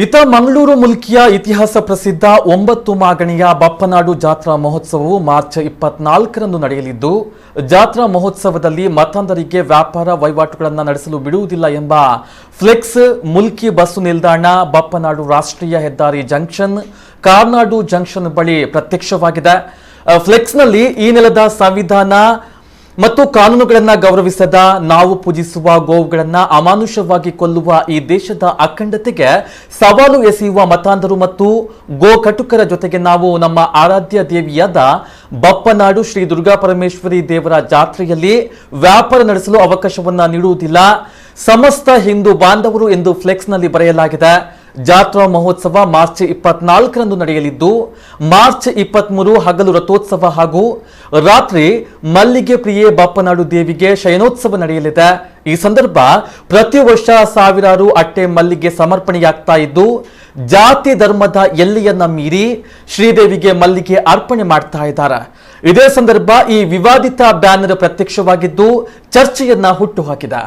ಇತ ಮಂಗಳೂರು ಮುಲ್ಕಿಯ ಇತಿಹಾಸ ಪ್ರಸಿದ್ಧ 9 ಮಾಗಣಿಯ ಬಪ್ಪನಾಡು ಜಾತ್ರಾ ಮಹೋತ್ಸವವು ಮಾರ್ಚ್ 24ರಂದು ನಡೆಯಲಿದ್ದು, ಜಾತ್ರಾ ಮಹೋತ್ಸವದಲ್ಲಿ ಮತಾಂಧರಿಗೆ ವ್ಯಾಪಾರ ವಹಿವಾಟುಗಳನ್ನು ನಡೆಸಲು ಬಿಡುವುದಿಲ್ಲ ಎಂಬ ಫ್ಲೆಕ್ಸ್ ಮುಲ್ಕಿ ಬಸ್ಸು ನಿಲ್ದಾಣ, ಬಪ್ಪನಾಡು ರಾಷ್ಟ್ರೀಯ ಹೆದ್ದಾರಿ ಜಂಕ್ಷನ್, ಕಾರ್ನಾಡು ಜಂಕ್ಷನ್ ಬಳಿ ಪ್ರತ್ಯಕ್ಷವಾಗಿದೆ. ಫ್ಲೆಕ್ಸ್ನಲ್ಲಿ ಈ ನೆಲದ ಸಂವಿಧಾನ ಮತ್ತು ಕಾನೂನುಗಳನ್ನು ಗೌರವಿಸದ, ನಾವು ಪೂಜಿಸುವ ಗೋವುಗಳನ್ನು ಅಮಾನುಷವಾಗಿ ಕೊಲ್ಲುವ ಈ ದೇಶದ ಅಖಂಡತೆಗೆ ಸವಾಲು ಎಸೆಯುವ ಮತಾಂಧರು ಮತ್ತು ಗೋ ಕಟುಕರ ಜೊತೆಗೆ ನಾವು ನಮ್ಮ ಆರಾಧ್ಯ ದೇವಿಯಾದ ಬಪ್ಪನಾಡು ಶ್ರೀ ದುರ್ಗಾ ಪರಮೇಶ್ವರಿ ದೇವರ ಜಾತ್ರೆಯಲ್ಲಿ ವ್ಯಾಪಾರ ನಡೆಸಲು ಅವಕಾಶವನ್ನ ನೀಡುವುದಿಲ್ಲ. ಸಮಸ್ತ ಹಿಂದೂ ಬಾಂಧವರು ಎಂದು ಫ್ಲೆಕ್ಸ್ನಲ್ಲಿ ಬರೆಯಲಾಗಿದೆ. ಜಾತ್ರಾ ಮಹೋತ್ಸವ ಮಾರ್ಚ್ 24ರಂದು ನಡೆಯಲಿದ್ದು, ಮಾರ್ಚ್ 23 ಹಗಲು ರಥೋತ್ಸವ ಹಾಗೂ ರಾತ್ರಿ ಮಲ್ಲಿಗೆ ಪ್ರಿಯೆ ಬಪ್ಪನಾಡು ದೇವಿಗೆ ಶಯನೋತ್ಸವ ನಡೆಯಲಿದೆ. ಈ ಸಂದರ್ಭ ಪ್ರತಿ ವರ್ಷ ಸಾವಿರಾರು ಅಟ್ಟೆ ಮಲ್ಲಿಗೆ ಸಮರ್ಪಣೆಯಾಗ್ತಾ ಇದ್ದು, ಜಾತಿ ಧರ್ಮದ ಎಲ್ಲೆಯನ್ನ ಮೀರಿ ಶ್ರೀದೇವಿಗೆ ಮಲ್ಲಿಗೆ ಅರ್ಪಣೆ ಮಾಡ್ತಾ ಇದ್ದಾರೆ. ಇದೇ ಸಂದರ್ಭ ಈ ವಿವಾದಿತ ಬ್ಯಾನರ್ ಪ್ರತ್ಯಕ್ಷವಾಗಿದ್ದು ಚರ್ಚೆಯನ್ನ ಹುಟ್ಟುಹಾಕಿದೆ.